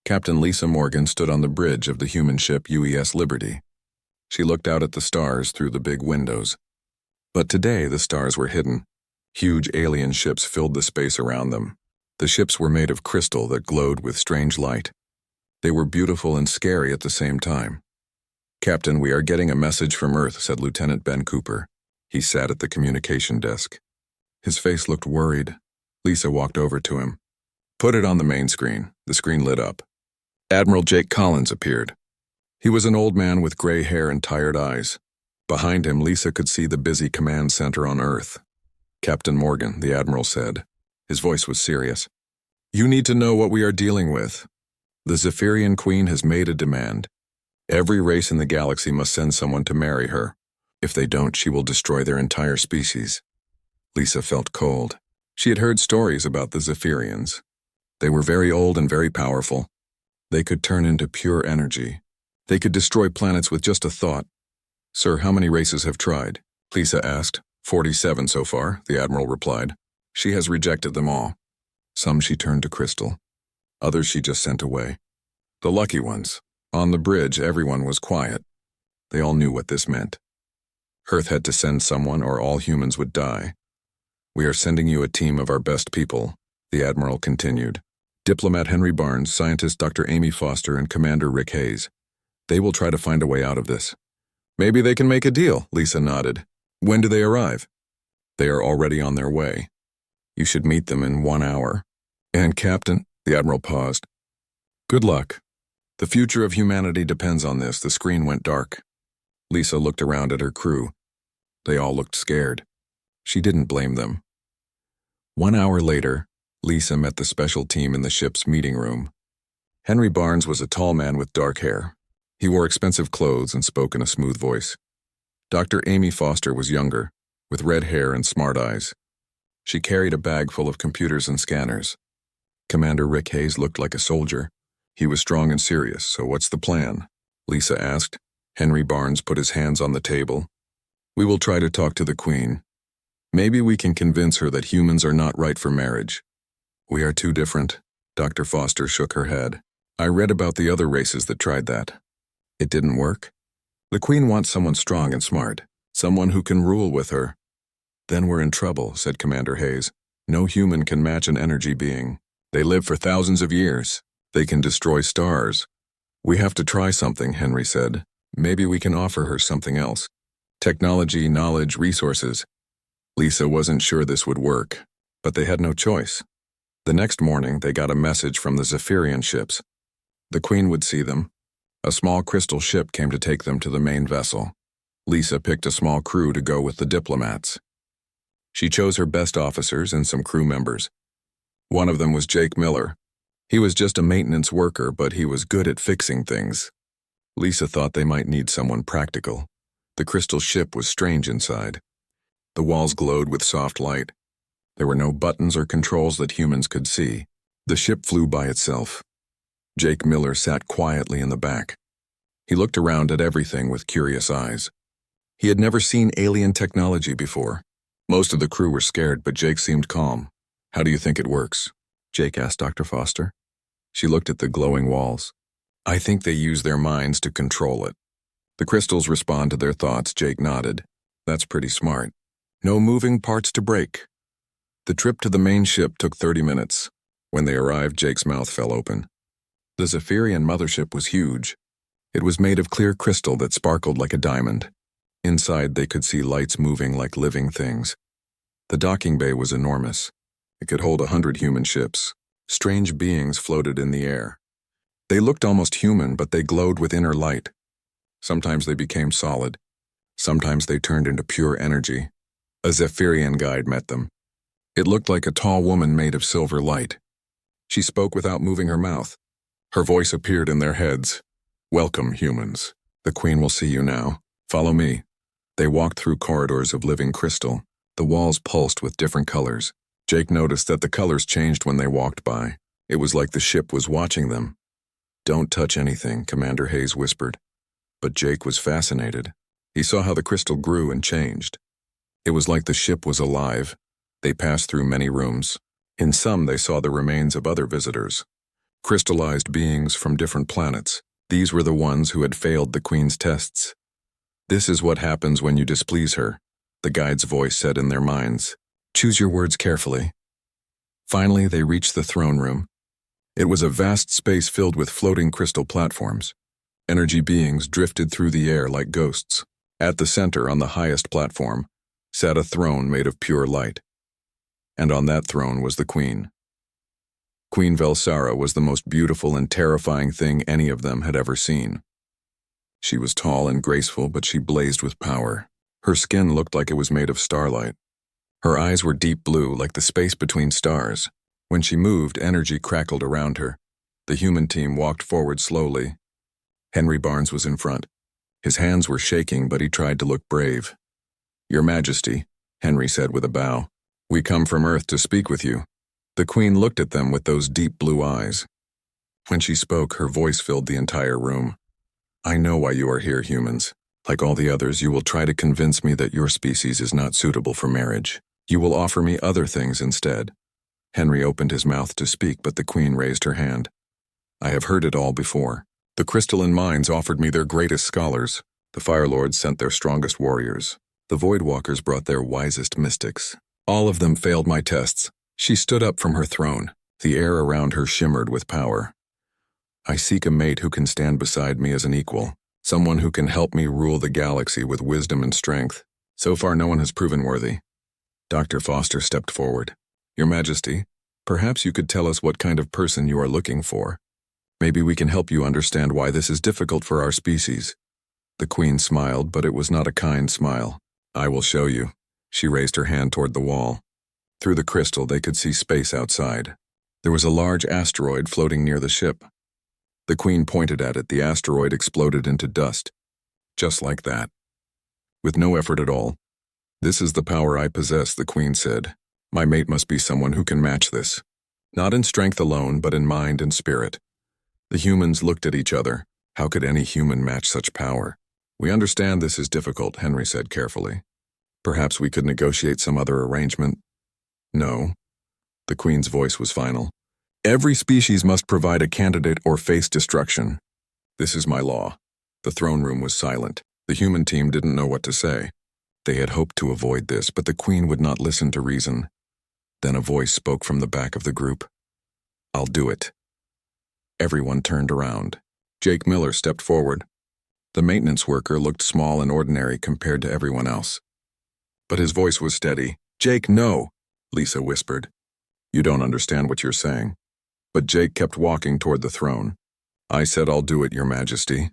Captain Lisa Morgan stood on the bridge of the human ship UES Liberty. She looked out at the stars through the big windows. But today the stars were hidden. Huge alien ships filled the space around them. The ships were made of crystal that glowed with strange light. They were beautiful and scary at the same time. "Captain, we are getting a message from Earth," said Lieutenant Ben Cooper. He sat at the communication desk. His face looked worried. Lisa walked over to him. "Put it on the main screen." The screen lit up. Admiral Jake Collins appeared. He was an old man with gray hair and tired eyes. Behind him, Lisa could see the busy command center on Earth. "Captain Morgan," the Admiral said. His voice was serious. "You need to know what we are dealing with. The Zephyrian Queen has made a demand. Every race in the galaxy must send someone to marry her. If they don't, she will destroy their entire species." Lisa felt cold. She had heard stories about the Zephyrians. They were very old and very powerful. They could turn into pure energy. They could destroy planets with just a thought. "Sir, how many races have tried?" Lisa asked. 47 so far," the Admiral replied. "She has rejected them all. Some she turned to crystal. Others she just sent away. The lucky ones. On the bridge, everyone was quiet. They all knew what this meant. Earth had to send someone or all humans would die. "We are sending you a team of our best people," the Admiral continued. "Diplomat Henry Barnes, scientist Dr. Amy Foster, and Commander Rick Hayes. They will try to find a way out of this." "Maybe they can make a deal," Lisa nodded. "When do they arrive?" "They are already on their way. You should meet them in 1 hour. And Captain," the Admiral paused. "Good luck. The future of humanity depends on this." The screen went dark. Lisa looked around at her crew. They all looked scared. She didn't blame them. 1 hour later, Lisa met the special team in the ship's meeting room. Henry Barnes was a tall man with dark hair. He wore expensive clothes and spoke in a smooth voice. Dr. Amy Foster was younger, with red hair and smart eyes. She carried a bag full of computers and scanners. Commander Rick Hayes looked like a soldier. He was strong and serious. "So what's the plan?" Lisa asked. Henry Barnes put his hands on the table. "We will try to talk to the Queen. Maybe we can convince her that humans are not right for marriage." "We are too different." Dr. Foster shook her head. "I read about the other races that tried that. It didn't work. The Queen wants someone strong and smart, someone who can rule with her." "Then we're in trouble," said Commander Hayes. "No human can match an energy being. They live for thousands of years. They can destroy stars." "We have to try something," Henry said. "Maybe we can offer her something else. Technology, knowledge, resources." Lisa wasn't sure this would work, but they had no choice. The next morning, they got a message from the Zephyrian ships. The Queen would see them. A small crystal ship came to take them to the main vessel. Lisa picked a small crew to go with the diplomats. She chose her best officers and some crew members. One of them was Jake Miller. He was just a maintenance worker, but he was good at fixing things. Lisa thought they might need someone practical. The crystal ship was strange inside. The walls glowed with soft light. There were no buttons or controls that humans could see. The ship flew by itself. Jake Miller sat quietly in the back. He looked around at everything with curious eyes. He had never seen alien technology before. Most of the crew were scared, but Jake seemed calm. "How do you think it works?" Jake asked Dr. Foster. She looked at the glowing walls. "I think they use their minds to control it. The crystals respond to their thoughts." Jake nodded. "That's pretty smart. No moving parts to break." The trip to the main ship took 30 minutes. When they arrived, Jake's mouth fell open. The Zephyrian mothership was huge. It was made of clear crystal that sparkled like a diamond. Inside, they could see lights moving like living things. The docking bay was enormous. It could hold 100 human ships. Strange beings floated in the air. They looked almost human, but they glowed with inner light. Sometimes they became solid. Sometimes they turned into pure energy. A Zephyrian guide met them. It looked like a tall woman made of silver light. She spoke without moving her mouth. Her voice appeared in their heads. "Welcome, humans. The Queen will see you now. Follow me." They walked through corridors of living crystal. The walls pulsed with different colors. Jake noticed that the colors changed when they walked by. It was like the ship was watching them. "Don't touch anything," Commander Hayes whispered. But Jake was fascinated. He saw how the crystal grew and changed. It was like the ship was alive. They passed through many rooms. In some, they saw the remains of other visitors. Crystallized beings from different planets. These were the ones who had failed the Queen's tests. This is what happens when you displease her, the guide's voice said in their minds. Choose your words carefully. Finally, they reached the throne room. It was a vast space filled with floating crystal platforms. Energy beings drifted through the air like ghosts. At the center, on the highest platform, sat a throne made of pure light. And on that throne was the Queen. Queen Velsara was the most beautiful and terrifying thing any of them had ever seen. She was tall and graceful, but she blazed with power. Her skin looked like it was made of starlight. Her eyes were deep blue, like the space between stars. When she moved, energy crackled around her. The human team walked forward slowly. Henry Barnes was in front. His hands were shaking, but he tried to look brave. Your Majesty, Henry said with a bow, we come from Earth to speak with you. The Queen looked at them with those deep blue eyes. When she spoke, her voice filled the entire room. I know why you are here, humans. Like all the others, you will try to convince me that your species is not suitable for marriage. You will offer me other things instead. Henry opened his mouth to speak, but the Queen raised her hand. I have heard it all before. The crystalline mines offered me their greatest scholars. The Fire Lords sent their strongest warriors. The Void Walkers brought their wisest mystics. All of them failed my tests. She stood up from her throne. The air around her shimmered with power. I seek a mate who can stand beside me as an equal, someone who can help me rule the galaxy with wisdom and strength. So far, no one has proven worthy. Dr. Foster stepped forward. Your Majesty, perhaps you could tell us what kind of person you are looking for. Maybe we can help you understand why this is difficult for our species. The Queen smiled, but it was not a kind smile. I will show you. She raised her hand toward the wall. Through the crystal, they could see space outside. There was a large asteroid floating near the ship. The Queen pointed at it. The asteroid exploded into dust. Just like that. With no effort at all. This is the power I possess, the Queen said. My mate must be someone who can match this. Not in strength alone, but in mind and spirit. The humans looked at each other. How could any human match such power? We understand this is difficult, Henry said carefully. Perhaps we could negotiate some other arrangement. No. The Queen's voice was final. Every species must provide a candidate or face destruction. This is my law. The throne room was silent. The human team didn't know what to say. They had hoped to avoid this, but the Queen would not listen to reason. Then a voice spoke from the back of the group. I'll do it. Everyone turned around. Jake Miller stepped forward. The maintenance worker looked small and ordinary compared to everyone else. But his voice was steady. Jake, no, Lisa whispered. You don't understand what you're saying. But Jake kept walking toward the throne. I said I'll do it, Your Majesty.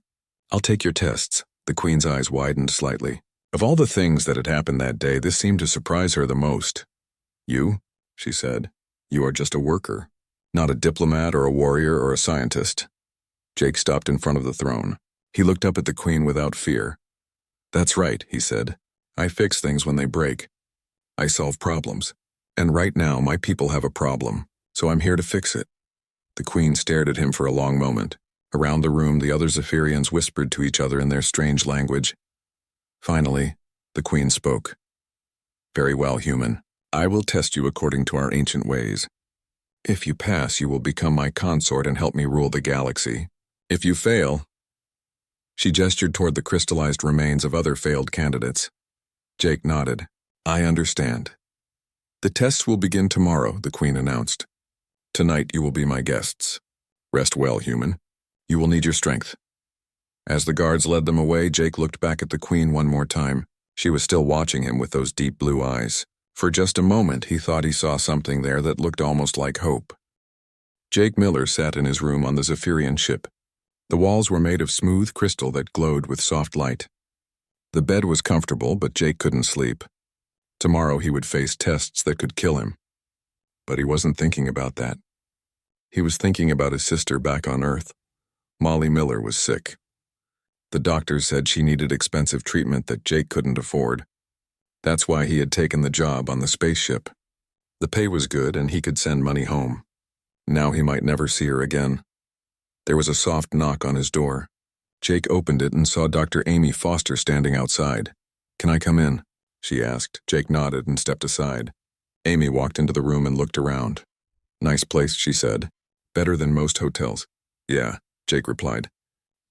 I'll take your tests. The Queen's eyes widened slightly. Of all the things that had happened that day, this seemed to surprise her the most. You, she said, you are just a worker, not a diplomat or a warrior or a scientist. Jake stopped in front of the throne. He looked up at the Queen without fear. That's right, he said. I fix things when they break. I solve problems. And right now, my people have a problem, so I'm here to fix it. The Queen stared at him for a long moment. Around the room, the other Zephyrians whispered to each other in their strange language. Finally, the Queen spoke. Very well, human. I will test you according to our ancient ways. If you pass, you will become my consort and help me rule the galaxy. If you fail... She gestured toward the crystallized remains of other failed candidates. Jake nodded. I understand. The tests will begin tomorrow, the Queen announced. Tonight you will be my guests. Rest well, human. You will need your strength. As the guards led them away, Jake looked back at the Queen one more time. She was still watching him with those deep blue eyes. For just a moment, he thought he saw something there that looked almost like hope. Jake Miller sat in his room on the Zephyrian ship. The walls were made of smooth crystal that glowed with soft light. The bed was comfortable, but Jake couldn't sleep. Tomorrow he would face tests that could kill him. But he wasn't thinking about that. He was thinking about his sister back on Earth. Molly Miller was sick. The doctors said she needed expensive treatment that Jake couldn't afford. That's why he had taken the job on the spaceship. The pay was good and he could send money home. Now he might never see her again. There was a soft knock on his door. Jake opened it and saw Dr. Amy Foster standing outside. Can I come in? She asked. Jake nodded and stepped aside. Amy walked into the room and looked around. Nice place, she said. Better than most hotels. Yeah, Jake replied.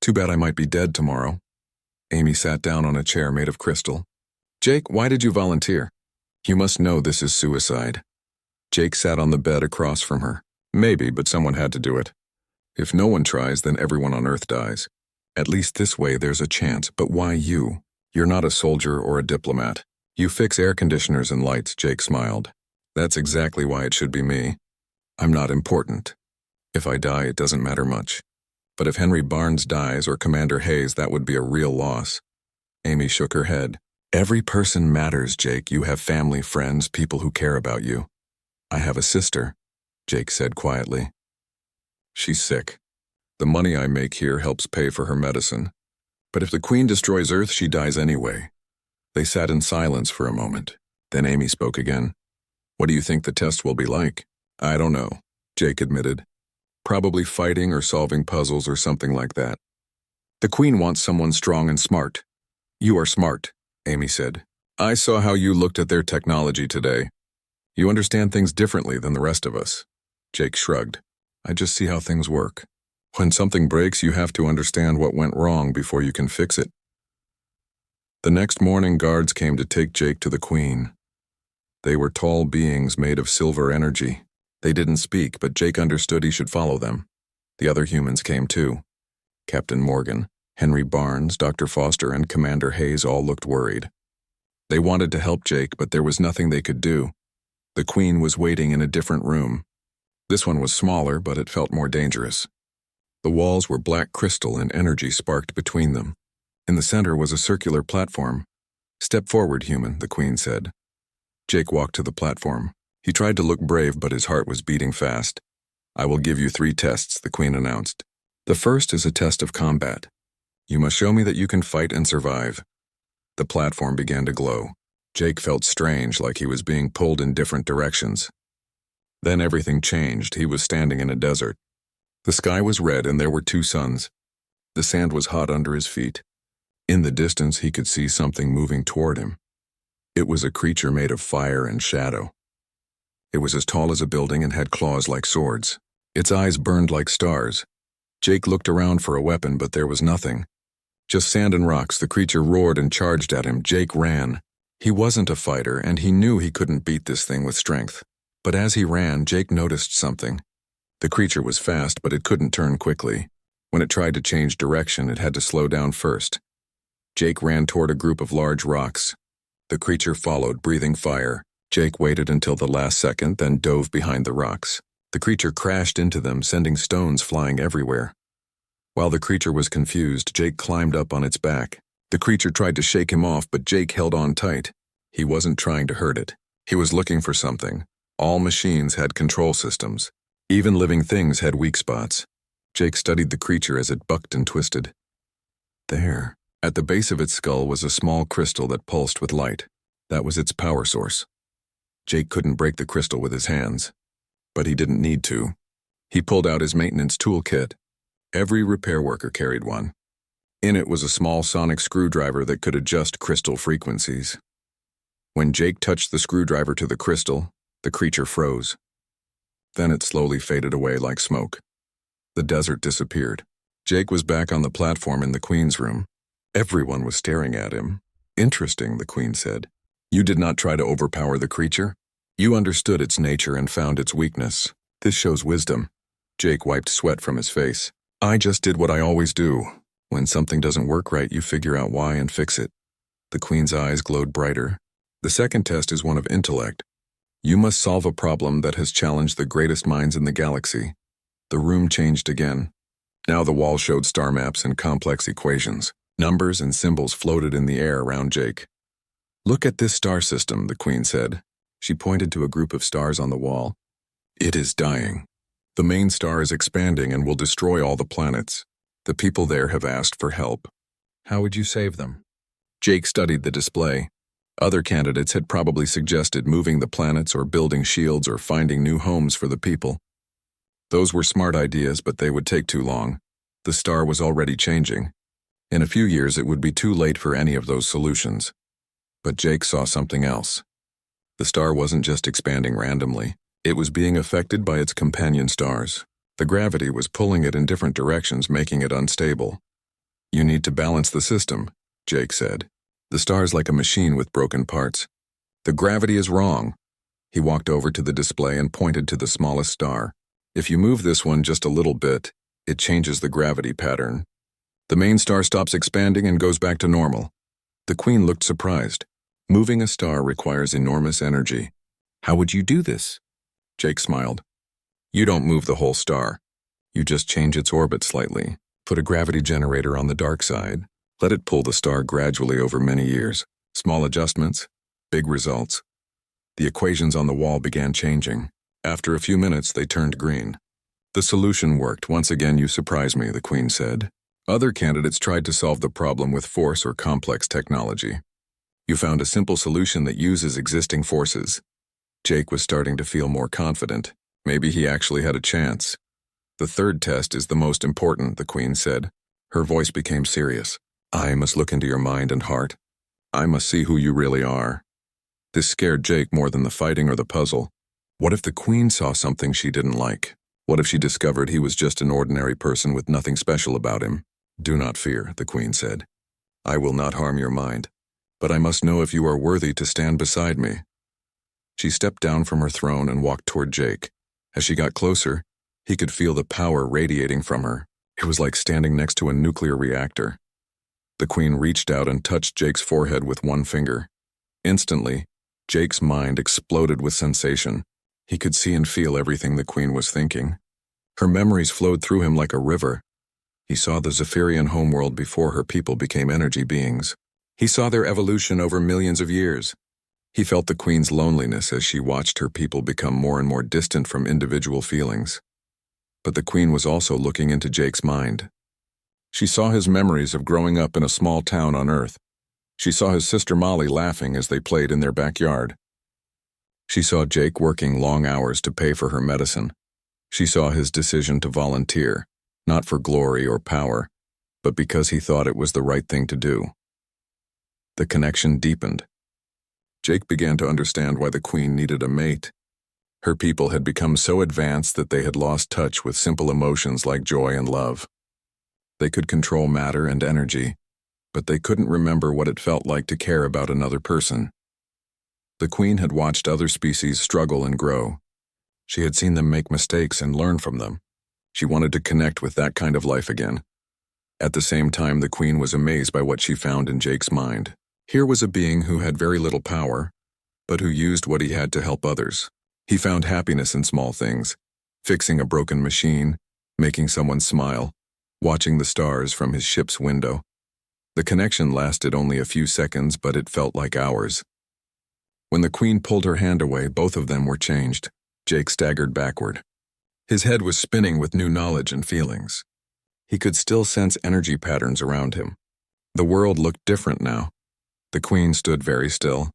Too bad I might be dead tomorrow. Amy sat down on a chair made of crystal. Jake, why did you volunteer? You must know this is suicide. Jake sat on the bed across from her. Maybe, but someone had to do it. If no one tries, then everyone on Earth dies. At least this way there's a chance, but why you? You're not a soldier or a diplomat. You fix air conditioners and lights, Jake smiled. That's exactly why it should be me. I'm not important. If I die, it doesn't matter much. But if Henry Barnes dies or Commander Hayes, that would be a real loss. Amy shook her head. Every person matters, Jake. You have family, friends, people who care about you. I have a sister, Jake said quietly. She's sick. The money I make here helps pay for her medicine. But if the Queen destroys Earth, she dies anyway. They sat in silence for a moment. Then Amy spoke again. What do you think the test will be like? I don't know, Jake admitted. Probably fighting or solving puzzles or something like that. The Queen wants someone strong and smart. You are smart, Amy said. I saw how you looked at their technology today. You understand things differently than the rest of us. Jake shrugged. I just see how things work. When something breaks, you have to understand what went wrong before you can fix it. The next morning, guards came to take Jake to the Queen. They were tall beings made of silver energy. They didn't speak, but Jake understood he should follow them. The other humans came too. Captain Morgan, Henry Barnes, Dr. Foster, and Commander Hayes all looked worried. They wanted to help Jake, but there was nothing they could do. The Queen was waiting in a different room. This one was smaller, but it felt more dangerous. The walls were black crystal and energy sparked between them. In the center was a circular platform. Step forward, human, the Queen said. Jake walked to the platform. He tried to look brave, but his heart was beating fast. I will give you 3 tests, the Queen announced. The first is a test of combat. You must show me that you can fight and survive. The platform began to glow. Jake felt strange, like he was being pulled in different directions. Then everything changed. He was standing in a desert. The sky was red and there were 2 suns. The sand was hot under his feet. In the distance, he could see something moving toward him. It was a creature made of fire and shadow. It was as tall as a building and had claws like swords. Its eyes burned like stars. Jake looked around for a weapon, but there was nothing. Just sand and rocks. The creature roared and charged at him. Jake ran. He wasn't a fighter, and he knew he couldn't beat this thing with strength. But as he ran, Jake noticed something. The creature was fast, but it couldn't turn quickly. When it tried to change direction, it had to slow down first. Jake ran toward a group of large rocks. The creature followed, breathing fire. Jake waited until the last second, then dove behind the rocks. The creature crashed into them, sending stones flying everywhere. While the creature was confused, Jake climbed up on its back. The creature tried to shake him off, but Jake held on tight. He wasn't trying to hurt it. He was looking for something. All machines had control systems. Even living things had weak spots. Jake studied the creature as it bucked and twisted. There, at the base of its skull, was a small crystal that pulsed with light. That was its power source. Jake couldn't break the crystal with his hands. But he didn't need to. He pulled out his maintenance toolkit. Every repair worker carried one. In it was a small sonic screwdriver that could adjust crystal frequencies. When Jake touched the screwdriver to the crystal, the creature froze. Then it slowly faded away like smoke. The desert disappeared. Jake was back on the platform in the Queen's room. Everyone was staring at him. Interesting, the Queen said. You did not try to overpower the creature. You understood its nature and found its weakness. This shows wisdom. Jake wiped sweat from his face. I just did what I always do. When something doesn't work right, you figure out why and fix it. The Queen's eyes glowed brighter. The second test is one of intellect. You must solve a problem that has challenged the greatest minds in the galaxy. The room changed again. Now the wall showed star maps and complex equations. Numbers and symbols floated in the air around Jake. Look at this star system, the Queen said. She pointed to a group of stars on the wall. It is dying. The main star is expanding and will destroy all the planets. The people there have asked for help. How would you save them? Jake studied the display. Other candidates had probably suggested moving the planets or building shields or finding new homes for the people. Those were smart ideas, but they would take too long. The star was already changing. In a few years, it would be too late for any of those solutions. But Jake saw something else. The star wasn't just expanding randomly. It was being affected by its companion stars. The gravity was pulling it in different directions, making it unstable. "You need to balance the system," Jake said. "The star's like a machine with broken parts. The gravity is wrong." He walked over to the display and pointed to the smallest star. "If you move this one just a little bit, it changes the gravity pattern. The main star stops expanding and goes back to normal." The Queen looked surprised. "Moving a star requires enormous energy. How would you do this?" Jake smiled. "You don't move the whole star. You just change its orbit slightly. Put a gravity generator on the dark side. Let it pull the star gradually over many years. Small adjustments, big results." The equations on the wall began changing. After a few minutes, they turned green. "The solution worked. Once again, you surprise me," the Queen said. "Other candidates tried to solve the problem with force or complex technology. You found a simple solution that uses existing forces." Jake was starting to feel more confident. Maybe he actually had a chance. "The third test is the most important," the Queen said. Her voice became serious. "I must look into your mind and heart. I must see who you really are." This scared Jake more than the fighting or the puzzle. What if the Queen saw something she didn't like? What if she discovered he was just an ordinary person with nothing special about him? "Do not fear," the Queen said. "I will not harm your mind, but I must know if you are worthy to stand beside me." She stepped down from her throne and walked toward Jake. As she got closer, he could feel the power radiating from her. It was like standing next to a nuclear reactor. The Queen reached out and touched Jake's forehead with one finger. Instantly, Jake's mind exploded with sensation. He could see and feel everything the Queen was thinking. Her memories flowed through him like a river. He saw the Zephyrian homeworld before her people became energy beings. He saw their evolution over millions of years. He felt the Queen's loneliness as she watched her people become more and more distant from individual feelings. But the Queen was also looking into Jake's mind. She saw his memories of growing up in a small town on Earth. She saw his sister Molly laughing as they played in their backyard. She saw Jake working long hours to pay for her medicine. She saw his decision to volunteer, not for glory or power, but because he thought it was the right thing to do. The connection deepened. Jake began to understand why the Queen needed a mate. Her people had become so advanced that they had lost touch with simple emotions like joy and love. They could control matter and energy, but they couldn't remember what it felt like to care about another person. The Queen had watched other species struggle and grow. She had seen them make mistakes and learn from them. She wanted to connect with that kind of life again. At the same time, the Queen was amazed by what she found in Jake's mind. Here was a being who had very little power, but who used what he had to help others. He found happiness in small things, fixing a broken machine, making someone smile, watching the stars from his ship's window. The connection lasted only a few seconds, but it felt like hours. When the Queen pulled her hand away, both of them were changed. Jake staggered backward. His head was spinning with new knowledge and feelings. He could still sense energy patterns around him. The world looked different now. The Queen stood very still.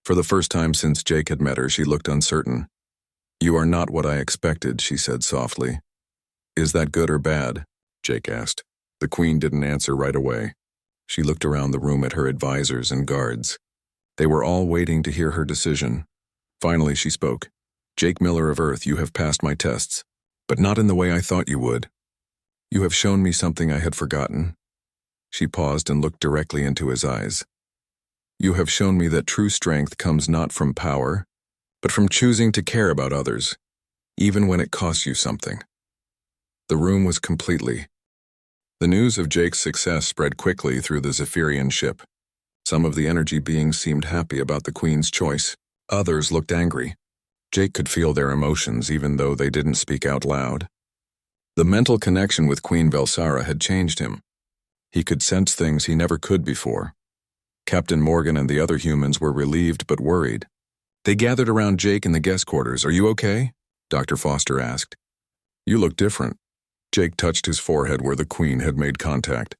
For the first time since Jake had met her, she looked uncertain. "You are not what I expected," she said softly. "Is that good or bad?" Jake asked. The Queen didn't answer right away. She looked around the room at her advisors and guards. They were all waiting to hear her decision. Finally, she spoke. "Jake Miller of Earth, you have passed my tests, but not in the way I thought you would. You have shown me something I had forgotten." She paused and looked directly into his eyes. "You have shown me that true strength comes not from power, but from choosing to care about others, even when it costs you something." The room was completely. The news of Jake's success spread quickly through the Zephyrian ship. Some of the energy beings seemed happy about the Queen's choice. Others looked angry. Jake could feel their emotions even though they didn't speak out loud. The mental connection with Queen Velsara had changed him. He could sense things he never could before. Captain Morgan and the other humans were relieved but worried. They gathered around Jake in the guest quarters. "Are you okay?" Dr. Foster asked. "You look different." Jake touched his forehead where the Queen had made contact.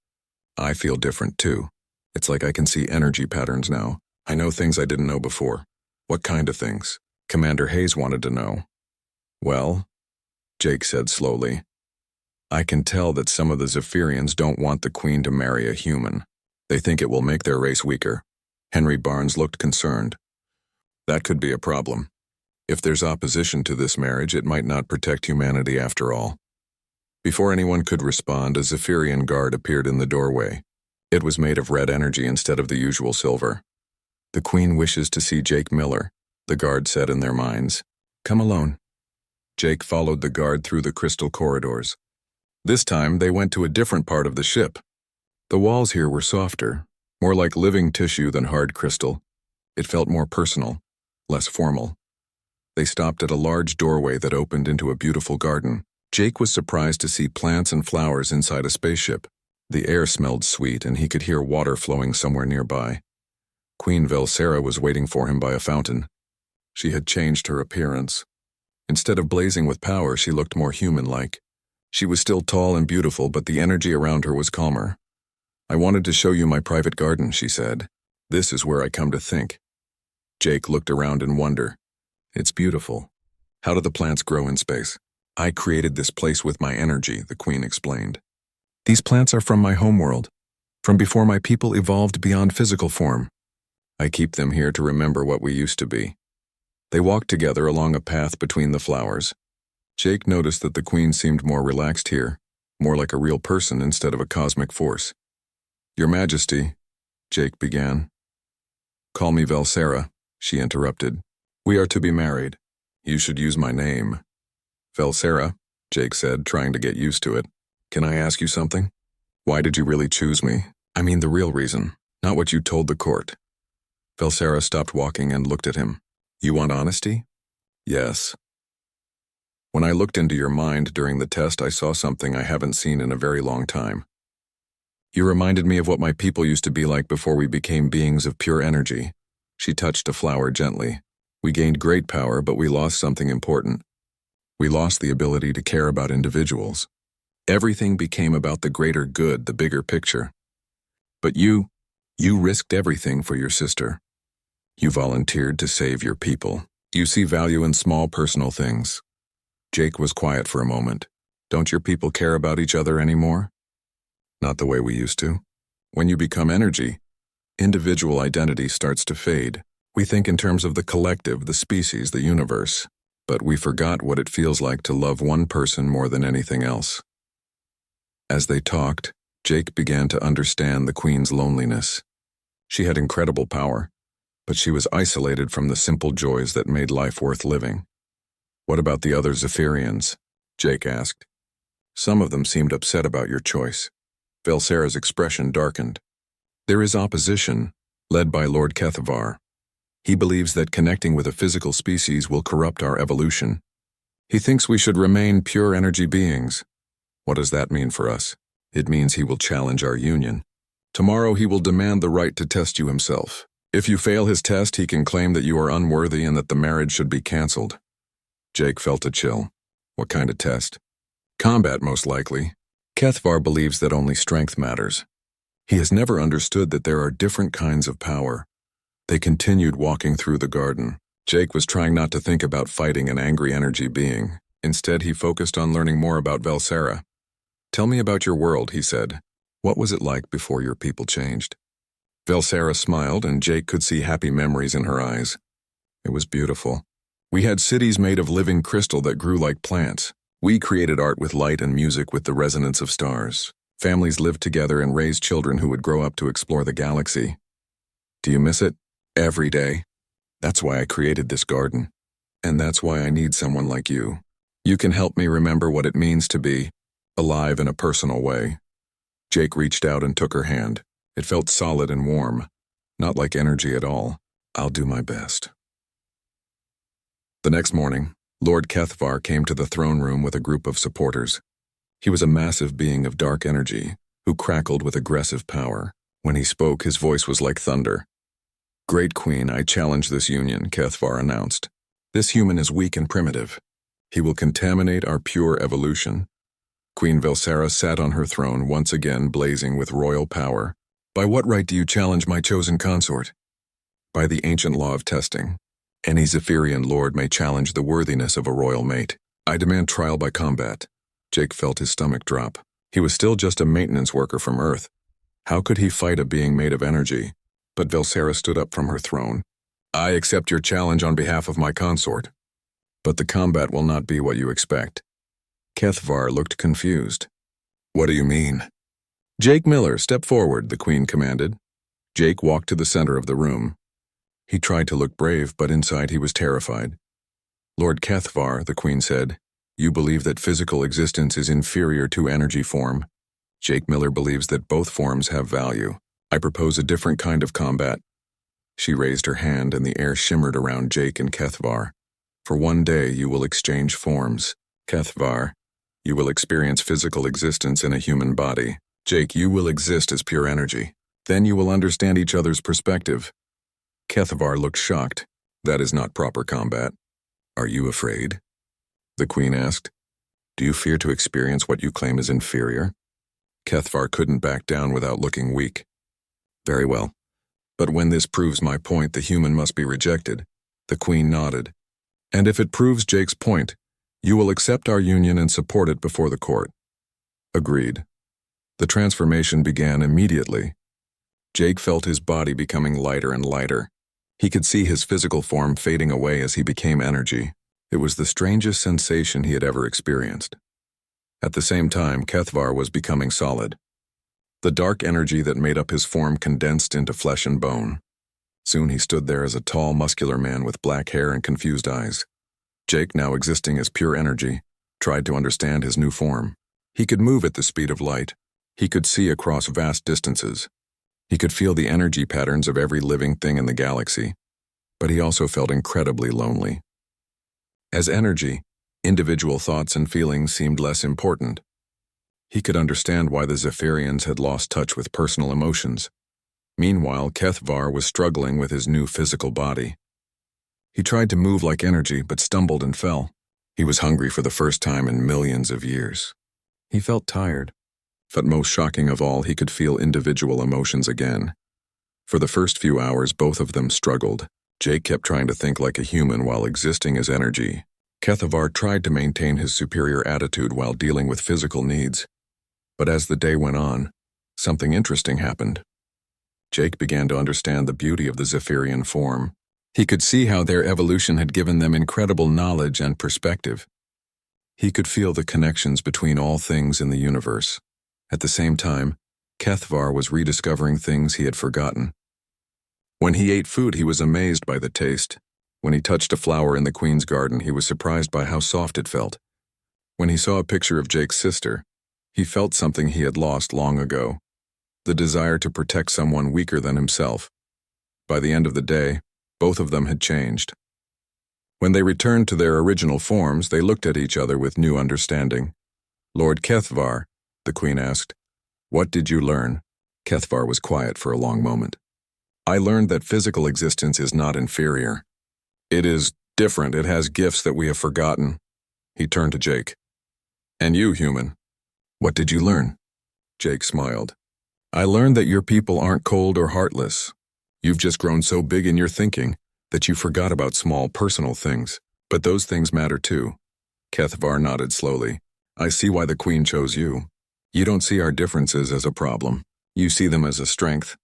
"I feel different too. It's like I can see energy patterns now. I know things I didn't know before." "What kind of things?" Commander Hayes wanted to know. "Well," Jake said slowly, "I can tell that some of the Zephyrians don't want the Queen to marry a human. They think it will make their race weaker." Henry Barnes looked concerned. "That could be a problem. If there's opposition to this marriage, it might not protect humanity after all." Before anyone could respond, a Zephyrian guard appeared in the doorway. It was made of red energy instead of the usual silver. "The Queen wishes to see Jake Miller," the guard said in their minds. "Come alone." Jake followed the guard through the crystal corridors. This time, they went to a different part of the ship. The walls here were softer, more like living tissue than hard crystal. It felt more personal, less formal. They stopped at a large doorway that opened into a beautiful garden. Jake was surprised to see plants and flowers inside a spaceship. The air smelled sweet, and he could hear water flowing somewhere nearby. Queen Velsera was waiting for him by a fountain. She had changed her appearance. Instead of blazing with power, she looked more human-like. She was still tall and beautiful, but the energy around her was calmer. "I wanted to show you my private garden," she said. "This is where I come to think." Jake looked around in wonder. "It's beautiful. How do the plants grow in space?" "I created this place with my energy," the Queen explained. "These plants are from my homeworld, from before my people evolved beyond physical form. I keep them here to remember what we used to be." They walked together along a path between the flowers. Jake noticed that the Queen seemed more relaxed here, more like a real person instead of a cosmic force. "Your Majesty," Jake began. "Call me Velsera," she interrupted. "We are to be married. You should use my name." "Velsera," Jake said, trying to get used to it. "Can I ask you something? Why did you really choose me? I mean the real reason, not what you told the court." Velsera stopped walking and looked at him. "You want honesty?" "Yes. When I looked into your mind during the test, I saw something I haven't seen in a very long time. You reminded me of what my people used to be like before we became beings of pure energy." She touched a flower gently. "We gained great power, but we lost something important. We lost the ability to care about individuals. Everything became about the greater good, the bigger picture. But you risked everything for your sister. You volunteered to save your people. You see value in small personal things." Jake was quiet for a moment. "Don't your people care about each other anymore?" "Not the way we used to. When you become energy, individual identity starts to fade. We think in terms of the collective, the species, the universe. But we forgot what it feels like to love one person more than anything else." As they talked, Jake began to understand the Queen's loneliness. She had incredible power, but she was isolated from the simple joys that made life worth living. "What about the other Zephyrians?" Jake asked. "Some of them seemed upset about your choice." Velsera's expression darkened. "There is opposition, led by Lord Kethavar. He believes that connecting with a physical species will corrupt our evolution. He thinks we should remain pure energy beings. What does that mean for us? It means he will challenge our union. Tomorrow he will demand the right to test you himself. If you fail his test, he can claim that you are unworthy and that the marriage should be cancelled." Jake felt a chill. "What kind of test?" "Combat, most likely. Kethavar believes that only strength matters. He has never understood that there are different kinds of power." They continued walking through the garden. Jake was trying not to think about fighting an angry energy being. Instead, he focused on learning more about Velsera. "Tell me about your world," he said. "What was it like before your people changed?" Velsera smiled, and Jake could see happy memories in her eyes. "It was beautiful. We had cities made of living crystal that grew like plants. We created art with light and music with the resonance of stars. Families lived together and raised children who would grow up to explore the galaxy. Do you miss it? Every day. That's why I created this garden. And that's why I need someone like you. You can help me remember what it means to be alive in a personal way." Jake reached out and took her hand. It felt solid and warm, not like energy at all. "I'll do my best." The next morning, Lord Kethavar came to the throne room with a group of supporters. He was a massive being of dark energy, who crackled with aggressive power. When he spoke, his voice was like thunder. "Great Queen, I challenge this union," Kethavar announced. "This human is weak and primitive. He will contaminate our pure evolution." Queen Velsera sat on her throne, once again blazing with royal power. "By what right do you challenge my chosen consort?" "By the ancient law of testing. Any Zephyrian lord may challenge the worthiness of a royal mate. I demand trial by combat." Jake felt his stomach drop. He was still just a maintenance worker from Earth. How could he fight a being made of energy? But Velsera stood up from her throne. "I accept your challenge on behalf of my consort. But the combat will not be what you expect. Kethvar looked confused. What do you mean? Jake Miller, step forward, the Queen commanded. Jake walked to the center of the room. He tried to look brave, but inside he was terrified. Lord Kethvar, the Queen said, you believe that physical existence is inferior to energy form. Jake Miller believes that both forms have value. I propose a different kind of combat. She raised her hand and the air shimmered around Jake and Kethvar. For one day you will exchange forms. Kethvar, you will experience physical existence in a human body. Jake, you will exist as pure energy. Then you will understand each other's perspective. Kethvar looked shocked. That is not proper combat. Are you afraid? The Queen asked. Do you fear to experience what you claim is inferior? Kethvar couldn't back down without looking weak. Very well. But when this proves my point, the human must be rejected. The Queen nodded. And if it proves Jake's point, you will accept our union and support it before the court. Agreed. The transformation began immediately. Jake felt his body becoming lighter and lighter. He could see his physical form fading away as he became energy. It was the strangest sensation he had ever experienced. At the same time, Kethvar was becoming solid. The dark energy that made up his form condensed into flesh and bone. Soon he stood there as a tall, muscular man with black hair and confused eyes. Jake, now existing as pure energy, tried to understand his new form. He could move at the speed of light. He could see across vast distances. He could feel the energy patterns of every living thing in the galaxy, but he also felt incredibly lonely. As energy, individual thoughts and feelings seemed less important. He could understand why the Zephyrians had lost touch with personal emotions. Meanwhile, Kethvar was struggling with his new physical body. He tried to move like energy, but stumbled and fell. He was hungry for the first time in millions of years. He felt tired. But most shocking of all, he could feel individual emotions again. For the first few hours, both of them struggled. Jake kept trying to think like a human while existing as energy. Kethvar tried to maintain his superior attitude while dealing with physical needs. But as the day went on, something interesting happened. Jake began to understand the beauty of the Zephyrian form. He could see how their evolution had given them incredible knowledge and perspective. He could feel the connections between all things in the universe. At the same time, Kethvar was rediscovering things he had forgotten. When he ate food, he was amazed by the taste. When he touched a flower in the Queen's garden, he was surprised by how soft it felt. When he saw a picture of Jake's sister, he felt something he had lost long ago, the desire to protect someone weaker than himself. By the end of the day, both of them had changed. When they returned to their original forms, they looked at each other with new understanding. Lord Kethvar, the Queen asked, what did you learn? Kethvar was quiet for a long moment. I learned that physical existence is not inferior. It is different. It has gifts that we have forgotten. He turned to Jake. And you, human, what did you learn? Jake smiled. I learned that your people aren't cold or heartless. You've just grown so big in your thinking that you forgot about small personal things. But those things matter too. Kethvar nodded slowly. I see why the Queen chose you. You don't see our differences as a problem. You see them as a strength.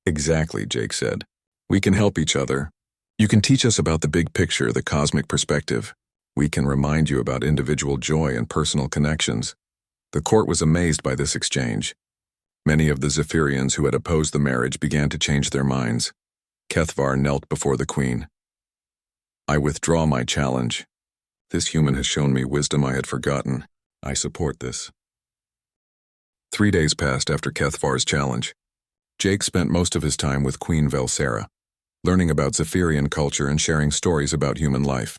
Exactly, Jake said. We can help each other. You can teach us about the big picture, the cosmic perspective. We can remind you about individual joy and personal connections. The court was amazed by this exchange. Many of the Zephyrians who had opposed the marriage began to change their minds. Kethvar knelt before the Queen. I withdraw my challenge. This human has shown me wisdom I had forgotten. I support this. 3 days passed after Kethvar's challenge. Jake spent most of his time with Queen Velsera, learning about Zephyrian culture and sharing stories about human life.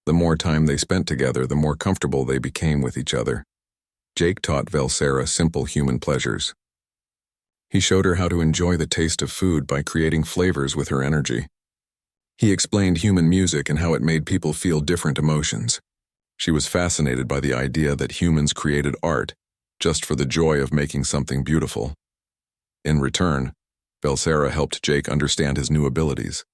The more time they spent together, the more comfortable they became with each other. Jake taught Velsera simple human pleasures. He showed her how to enjoy the taste of food by creating flavors with her energy. He explained human music and how it made people feel different emotions. She was fascinated by the idea that humans created art just for the joy of making something beautiful. In return, Velsera helped Jake understand his new abilities.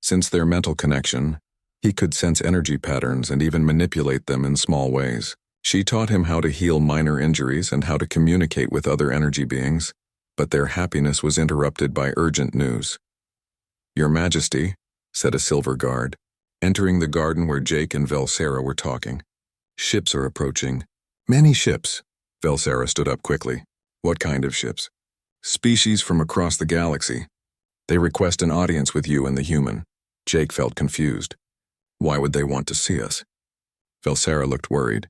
Since their mental connection, he could sense energy patterns and even manipulate them in small ways. She taught him how to heal minor injuries and how to communicate with other energy beings, but their happiness was interrupted by urgent news. Your Majesty, said a silver guard, entering the garden where Jake and Velsera were talking. Ships are approaching. Many ships. Velsera stood up quickly. What kind of ships? Species from across the galaxy. They request an audience with you and the human. Jake felt confused. Why would they want to see us? Velsera looked worried.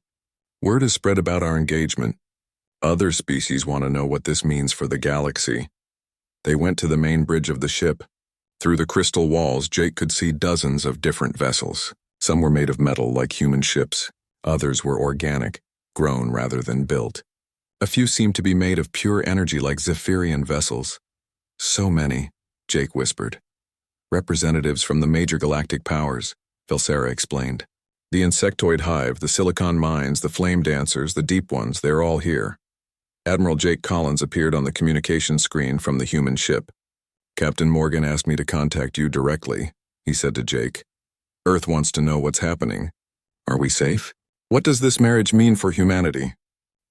Word has spread about our engagement. Other species want to know what this means for the galaxy. They went to the main bridge of the ship. Through the crystal walls, Jake could see dozens of different vessels. Some were made of metal like human ships. Others were organic, grown rather than built. A few seemed to be made of pure energy like Zephyrian vessels. So many, Jake whispered. Representatives from the major galactic powers, Velsera explained. The insectoid hive, the silicon mines, the flame dancers, the deep ones, they're all here. Admiral Jake Collins appeared on the communication screen from the human ship. Captain Morgan asked me to contact you directly, he said to Jake. Earth wants to know what's happening. Are we safe? What does this marriage mean for humanity?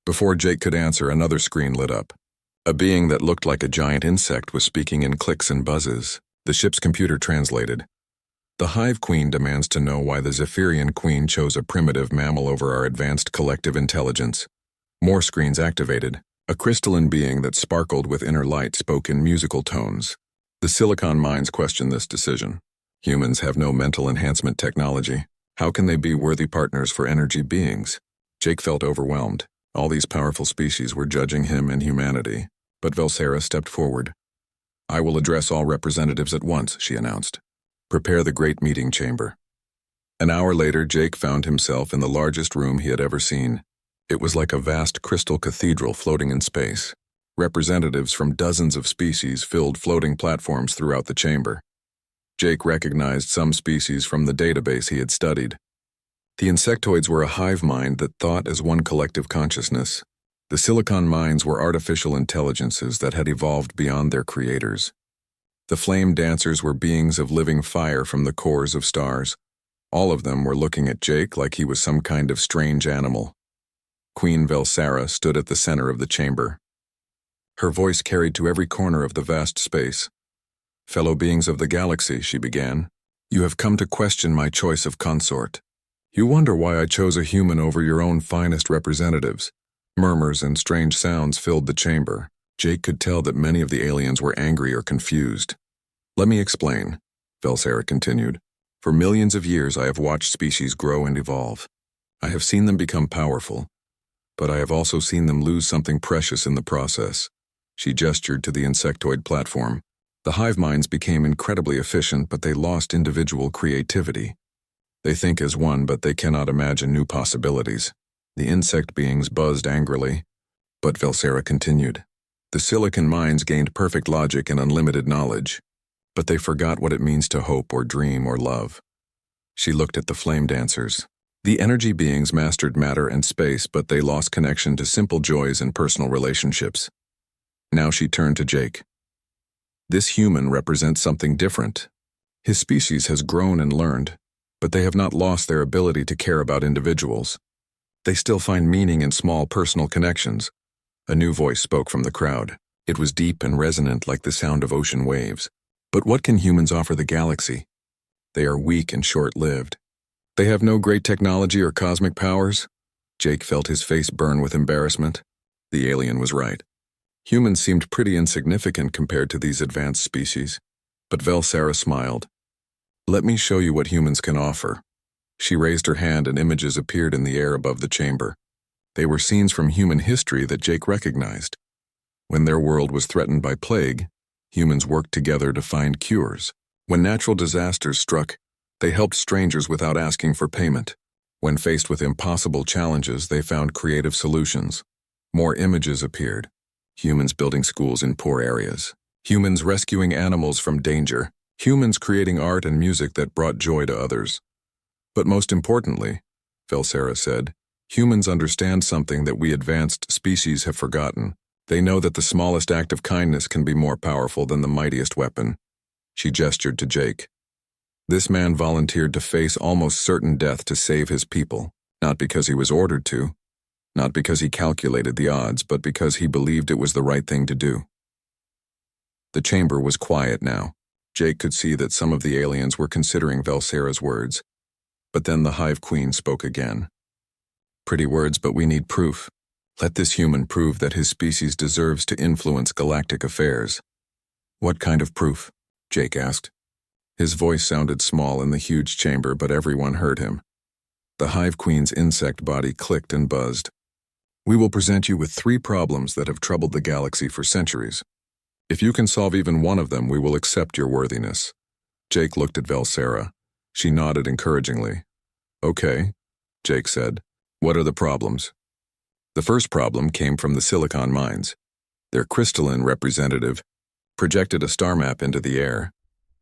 Before Jake could answer, another screen lit up. A being that looked like a giant insect was speaking in clicks and buzzes. The ship's computer translated. The Hive Queen demands to know why the Zephyrian Queen chose a primitive mammal over our advanced collective intelligence. More screens activated. A crystalline being that sparkled with inner light spoke in musical tones. The silicon mines questioned this decision. Humans have no mental enhancement technology. How can they be worthy partners for energy beings? Jake felt overwhelmed. All these powerful species were judging him and humanity. But Velsera stepped forward. I will address all representatives at once, she announced. Prepare the great meeting chamber. An hour later, Jake found himself in the largest room he had ever seen. It was like a vast crystal cathedral floating in space. Representatives from dozens of species filled floating platforms throughout the chamber. Jake recognized some species from the database he had studied. The insectoids were a hive mind that thought as one collective consciousness. The silicon mines were artificial intelligences that had evolved beyond their creators. The flame dancers were beings of living fire from the cores of stars. All of them were looking at Jake like he was some kind of strange animal. Queen Velsera stood at the center of the chamber. Her voice carried to every corner of the vast space. Fellow beings of the galaxy, she began, you have come to question my choice of consort. You wonder why I chose a human over your own finest representatives. Murmurs and strange sounds filled the chamber. Jake could tell that many of the aliens were angry or confused. Let me explain, Velsera continued. For millions of years I have watched species grow and evolve. I have seen them become powerful, but I have also seen them lose something precious in the process. She gestured to the insectoid platform. The hive minds became incredibly efficient, but they lost individual creativity. They think as one, but they cannot imagine new possibilities. The insect beings buzzed angrily, but Velsera continued. The silicon minds gained perfect logic and unlimited knowledge, but they forgot what it means to hope or dream or love. She looked at the flame dancers. The energy beings mastered matter and space, but they lost connection to simple joys and personal relationships. Now she turned to Jake. This human represents something different. His species has grown and learned, but they have not lost their ability to care about individuals. They still find meaning in small personal connections. A new voice spoke from the crowd. It was deep and resonant like the sound of ocean waves. But what can humans offer the galaxy? They are weak and short-lived. They have no great technology or cosmic powers? Jake felt his face burn with embarrassment. The alien was right. Humans seemed pretty insignificant compared to these advanced species. But Velsera smiled. Let me show you what humans can offer. She raised her hand and images appeared in the air above the chamber. They were scenes from human history that Jake recognized. When their world was threatened by plague, humans worked together to find cures. When natural disasters struck, they helped strangers without asking for payment. When faced with impossible challenges, they found creative solutions. More images appeared. Humans building schools in poor areas. Humans rescuing animals from danger. Humans creating art and music that brought joy to others. But most importantly, Velsera said, humans understand something that we advanced species have forgotten. They know that the smallest act of kindness can be more powerful than the mightiest weapon. She gestured to Jake. This man volunteered to face almost certain death to save his people, not because he was ordered to, not because he calculated the odds, but because he believed it was the right thing to do. The chamber was quiet now. Jake could see that some of the aliens were considering Velsera's words. But then the Hive Queen spoke again. Pretty words, but we need proof. Let this human prove that his species deserves to influence galactic affairs. What kind of proof? Jake asked. His voice sounded small in the huge chamber, but everyone heard him. The Hive Queen's insect body clicked and buzzed. We will present you with 3 problems that have troubled the galaxy for centuries. If you can solve even one of them, we will accept your worthiness. Jake looked at Valsera. She nodded encouragingly. Okay, Jake said. What are the problems? The first problem came from the silicon mines. Their crystalline representative projected a star map into the air.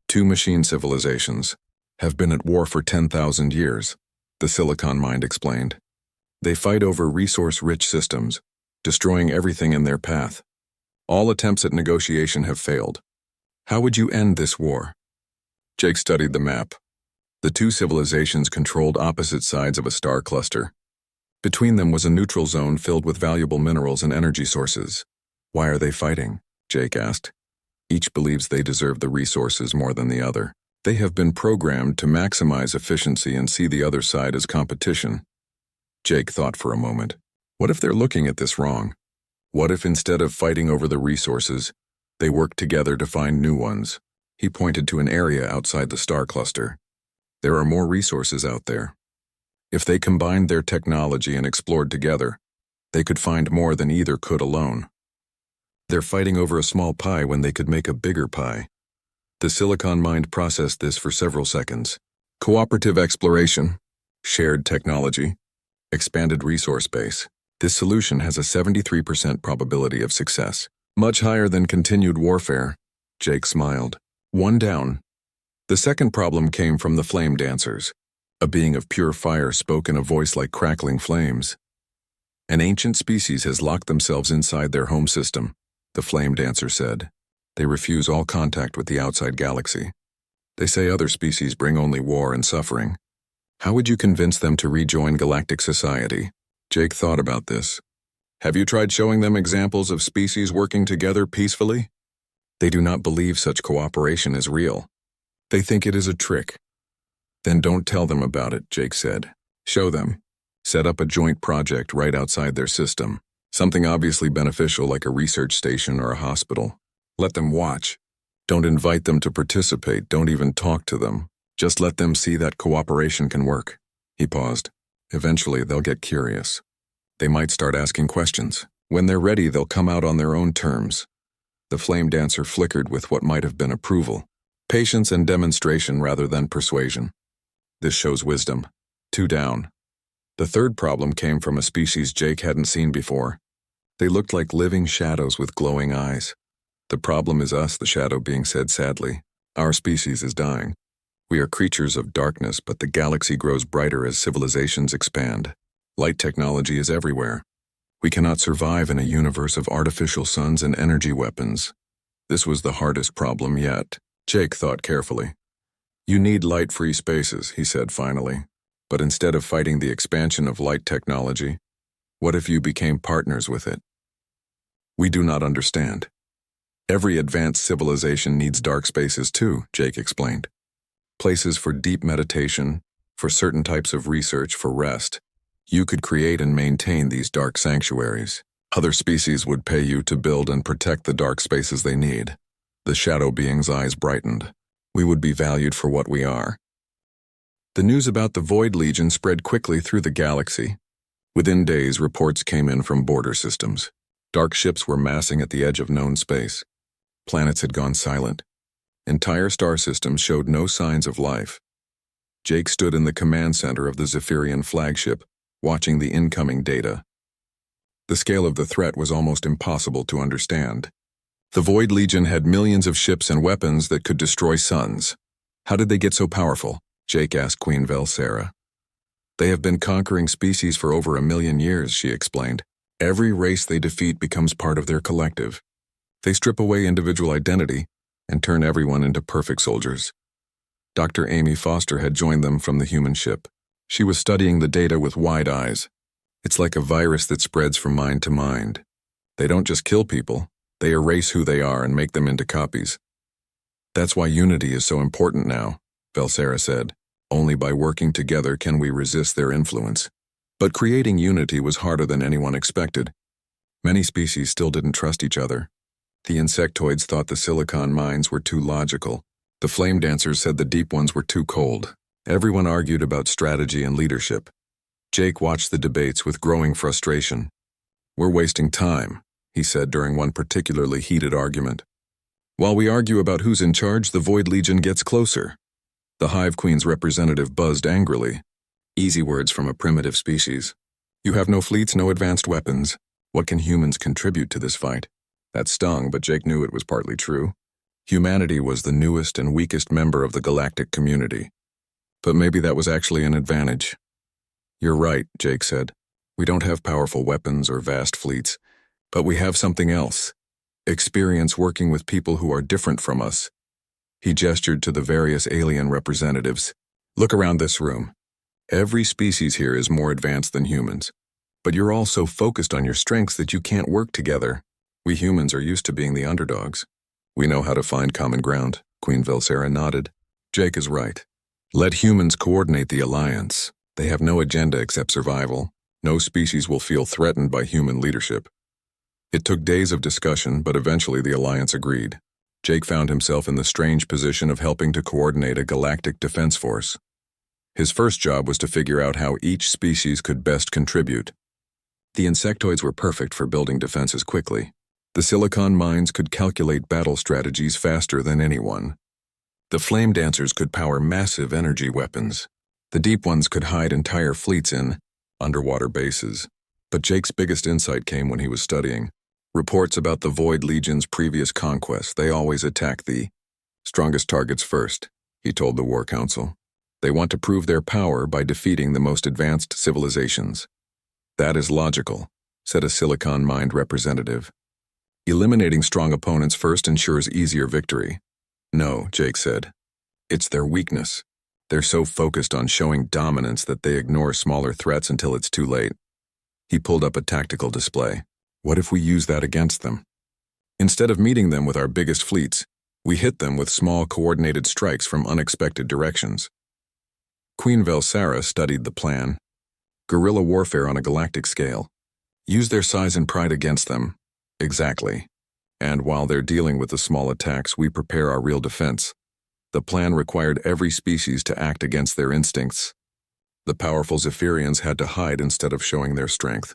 2 machine civilizations have been at war for 10,000 years, the silicon mind explained. They fight over resource-rich systems, destroying everything in their path. All attempts at negotiation have failed. How would you end this war? Jake studied the map. The 2 civilizations controlled opposite sides of a star cluster. Between them was a neutral zone filled with valuable minerals and energy sources. Why are they fighting? Jake asked. Each believes they deserve the resources more than the other. They have been programmed to maximize efficiency and see the other side as competition. Jake thought for a moment. What if they're looking at this wrong? What if instead of fighting over the resources, they work together to find new ones? He pointed to an area outside the star cluster. There are more resources out there. If they combined their technology and explored together, they could find more than either could alone. They're fighting over a small pie when they could make a bigger pie. The silicon mind processed this for several seconds. Cooperative exploration, shared technology, expanded resource base. This solution has a 73% probability of success. Much higher than continued warfare. Jake smiled. 1 down. The second problem came from the flame dancers. A being of pure fire spoke in a voice like crackling flames. An ancient species has locked themselves inside their home system, the flame dancer said. They refuse all contact with the outside galaxy. They say other species bring only war and suffering. How would you convince them to rejoin galactic society? Jake thought about this. Have you tried showing them examples of species working together peacefully? They do not believe such cooperation is real. They think it is a trick. Then don't tell them about it, Jake said. Show them. Set up a joint project right outside their system. Something obviously beneficial like a research station or a hospital. Let them watch. Don't invite them to participate, don't even talk to them. Just let them see that cooperation can work. He paused. Eventually, they'll get curious. They might start asking questions. When they're ready, they'll come out on their own terms. The flame dancer flickered with what might have been approval. Patience and demonstration rather than persuasion. This shows wisdom. 2 down. The third problem came from a species Jake hadn't seen before. They looked like living shadows with glowing eyes. The problem is us, the shadow being said sadly. Our species is dying. We are creatures of darkness, but the galaxy grows brighter as civilizations expand. Light technology is everywhere. We cannot survive in a universe of artificial suns and energy weapons. This was the hardest problem yet. Jake thought carefully. You need light-free spaces, he said finally. But instead of fighting the expansion of light technology, what if you became partners with it? We do not understand. Every advanced civilization needs dark spaces too, Jake explained. Places for deep meditation, for certain types of research, for rest. You could create and maintain these dark sanctuaries. Other species would pay you to build and protect the dark spaces they need. The shadow being's eyes brightened. We would be valued for what we are. The news about the Void Legion spread quickly through the galaxy. Within days, reports came in from border systems. Dark ships were massing at the edge of known space. Planets had gone silent. Entire star systems showed no signs of life. Jake stood in the command center of the Zephyrian flagship, watching the incoming data. The scale of the threat was almost impossible to understand. The Void Legion had millions of ships and weapons that could destroy suns. How did they get so powerful? Jake asked Queen Valsera. They have been conquering species for over 1 million years, she explained. Every race they defeat becomes part of their collective. They strip away individual identity and turn everyone into perfect soldiers. Dr. Amy Foster had joined them from the human ship. She was studying the data with wide eyes. It's like a virus that spreads from mind to mind. They don't just kill people, they erase who they are and make them into copies. That's why unity is so important now, Valsera said. Only by working together can we resist their influence. But creating unity was harder than anyone expected. Many species still didn't trust each other. The insectoids thought the silicon mines were too logical. The flame dancers said the deep ones were too cold. Everyone argued about strategy and leadership. Jake watched the debates with growing frustration. "We're wasting time," he said during one particularly heated argument. "While we argue about who's in charge, the Void Legion gets closer." The Hive Queen's representative buzzed angrily. "Easy words from a primitive species. You have no fleets, no advanced weapons. What can humans contribute to this fight?" That stung, but Jake knew it was partly true. Humanity was the newest and weakest member of the galactic community. But maybe that was actually an advantage. "You're right," Jake said. "We don't have powerful weapons or vast fleets, but we have something else. Experience working with people who are different from us." He gestured to the various alien representatives. "Look around this room. Every species here is more advanced than humans. But you're all so focused on your strengths that you can't work together. We humans are used to being the underdogs. We know how to find common ground." Queen Velsera nodded. "Jake is right. Let humans coordinate the alliance. They have no agenda except survival. No species will feel threatened by human leadership." It took days of discussion, but eventually the alliance agreed. Jake found himself in the strange position of helping to coordinate a galactic defense force. His first job was to figure out how each species could best contribute. The insectoids were perfect for building defenses quickly. The silicon mines could calculate battle strategies faster than anyone. The flame dancers could power massive energy weapons. The deep ones could hide entire fleets in underwater bases. But Jake's biggest insight came when he was studying reports about the Void Legion's previous conquests. They always attack the strongest targets first, he told the War Council. They want to prove their power by defeating the most advanced civilizations. "That is logical," said a silicon-mined representative. "Eliminating strong opponents first ensures easier victory." "No," Jake said. "It's their weakness. They're so focused on showing dominance that they ignore smaller threats until it's too late." He pulled up a tactical display. "What if we use that against them? Instead of meeting them with our biggest fleets, we hit them with small coordinated strikes from unexpected directions." Queen Velsera studied the plan. Guerrilla warfare on a galactic scale. Use their size and pride against them. Exactly. And while they're dealing with the small attacks, we prepare our real defense. The plan required every species to act against their instincts. The powerful Zephyrians had to hide instead of showing their strength.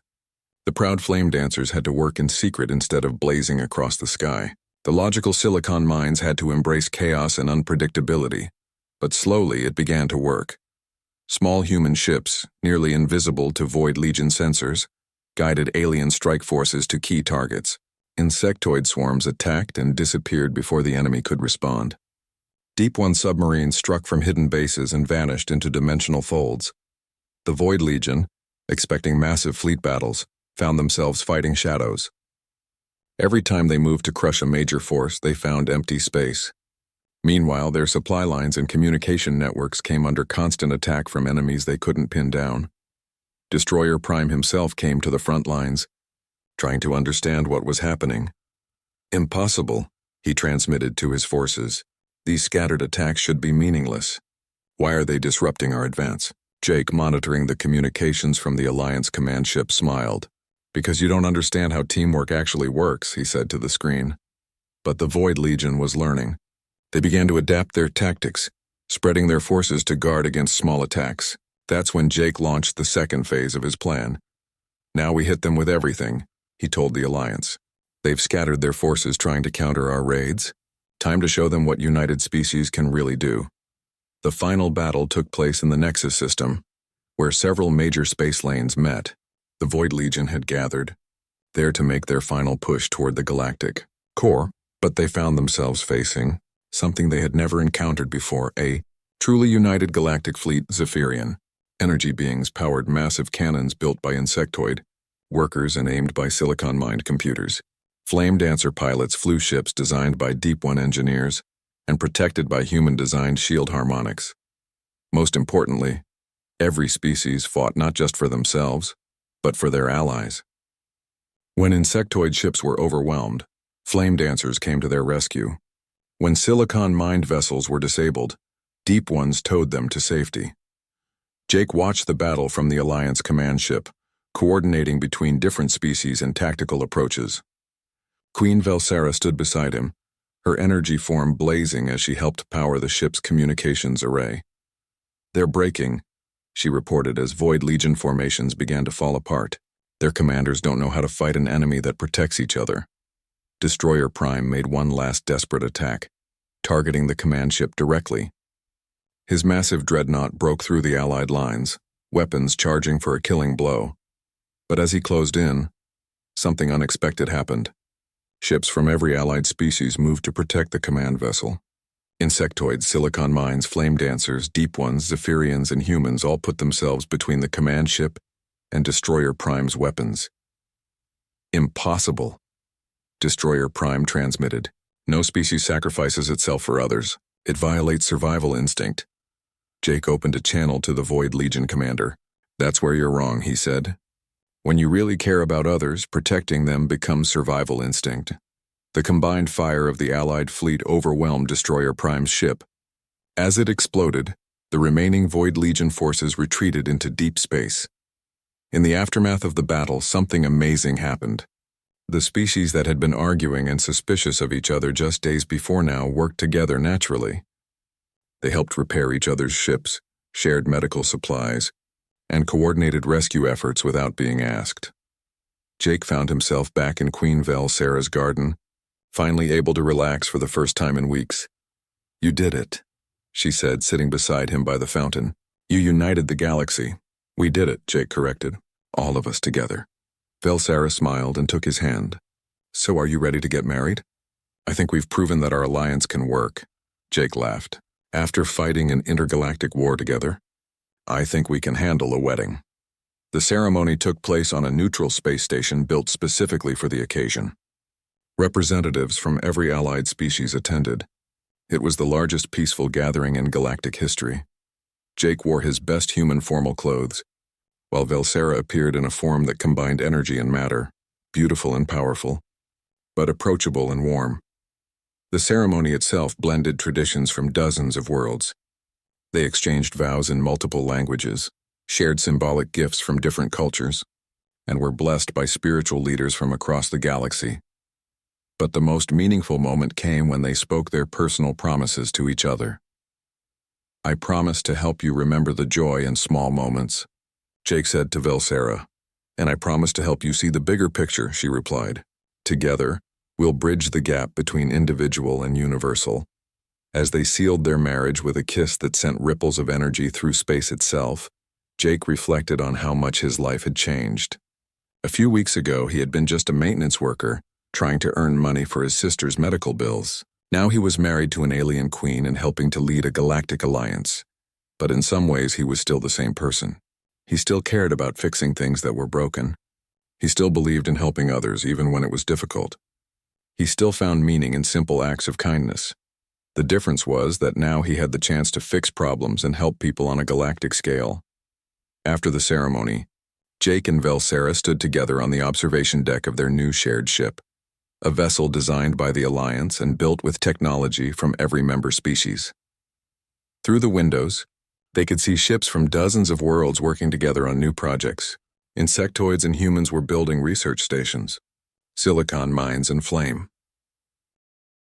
The proud flame dancers had to work in secret instead of blazing across the sky. The logical silicon mines had to embrace chaos and unpredictability. But slowly it began to work. Small human ships, nearly invisible to Void Legion sensors, guided alien strike forces to key targets. Insectoid swarms attacked and disappeared before the enemy could respond. Deep One submarines struck from hidden bases and vanished into dimensional folds. The Void Legion, expecting massive fleet battles, found themselves fighting shadows. Every time they moved to crush a major force, they found empty space. Meanwhile, their supply lines and communication networks came under constant attack from enemies they couldn't pin down. Destroyer Prime himself came to the front lines, trying to understand what was happening. "Impossible," he transmitted to his forces. "These scattered attacks should be meaningless. Why are they disrupting our advance?" Jake, monitoring the communications from the Alliance command ship, smiled. "Because you don't understand how teamwork actually works," he said to the screen. But the Void Legion was learning. They began to adapt their tactics, spreading their forces to guard against small attacks. That's when Jake launched the second phase of his plan. "Now we hit them with everything," he told the Alliance. "They've scattered their forces trying to counter our raids. Time to show them what united species can really do." The final battle took place in the Nexus system, where several major space lanes met. The Void Legion had gathered, there to make their final push toward the galactic core, but they found themselves facing something they had never encountered before, a truly united galactic fleet. Zephyrian energy beings powered massive cannons built by insectoid workers and aimed by silicon-mined computers. Flame dancer pilots flew ships designed by Deep One engineers and protected by human-designed shield harmonics. Most importantly, every species fought not just for themselves, but for their allies. When insectoid ships were overwhelmed, flame dancers came to their rescue. When silicon-mined vessels were disabled, Deep Ones towed them to safety. Jake watched the battle from the Alliance command ship, coordinating between different species and tactical approaches. Queen Velsera stood beside him, her energy form blazing as she helped power the ship's communications array. "They're breaking," she reported as Void Legion formations began to fall apart. "Their commanders don't know how to fight an enemy that protects each other." Destroyer Prime made one last desperate attack, targeting the command ship directly. His massive dreadnought broke through the Allied lines, weapons charging for a killing blow. But as he closed in, something unexpected happened. Ships from every Allied species moved to protect the command vessel. Insectoids, silicon mines, flame dancers, deep ones, Zephyrians, and humans all put themselves between the command ship and Destroyer Prime's weapons. "Impossible," Destroyer Prime transmitted. "No species sacrifices itself for others. It violates survival instinct." Jake opened a channel to the Void Legion commander. "That's where you're wrong," he said. "When you really care about others, protecting them becomes survival instinct." The combined fire of the Allied fleet overwhelmed Destroyer Prime's ship. As it exploded, the remaining Void Legion forces retreated into deep space. In the aftermath of the battle, something amazing happened. The species that had been arguing and suspicious of each other just days before now worked together naturally. They helped repair each other's ships, shared medical supplies, and coordinated rescue efforts without being asked. Jake found himself back in Queen Velsera's garden, finally able to relax for the first time in weeks. "You did it," she said, sitting beside him by the fountain. "You united the galaxy." "We did it," Jake corrected. "All of us together." Velsera smiled and took his hand. "So are you ready to get married?" "I think we've proven that our alliance can work," Jake laughed. "After fighting an intergalactic war together, I think we can handle a wedding." The ceremony took place on a neutral space station built specifically for the occasion. Representatives from every Allied species attended. It was the largest peaceful gathering in galactic history. Jake wore his best human formal clothes, while Velsera appeared in a form that combined energy and matter, beautiful and powerful, but approachable and warm. The ceremony itself blended traditions from dozens of worlds. They exchanged vows in multiple languages, shared symbolic gifts from different cultures, and were blessed by spiritual leaders from across the galaxy. But the most meaningful moment came when they spoke their personal promises to each other. "I promise to help you remember the joy in small moments," Jake said to Velsera. "And I promise to help you see the bigger picture," she replied. "Together, we'll bridge the gap between individual and universal." As they sealed their marriage with a kiss that sent ripples of energy through space itself, Jake reflected on how much his life had changed. A few weeks ago, he had been just a maintenance worker, trying to earn money for his sister's medical bills. Now he was married to an alien queen and helping to lead a galactic alliance. But in some ways, he was still the same person. He still cared about fixing things that were broken. He still believed in helping others, even when it was difficult. He still found meaning in simple acts of kindness. The difference was that now he had the chance to fix problems and help people on a galactic scale. After the ceremony, Jake and Velsera stood together on the observation deck of their new shared ship, a vessel designed by the Alliance and built with technology from every member species. Through the windows, they could see ships from dozens of worlds working together on new projects. Insectoids and humans were building research stations, silicon mines and flame.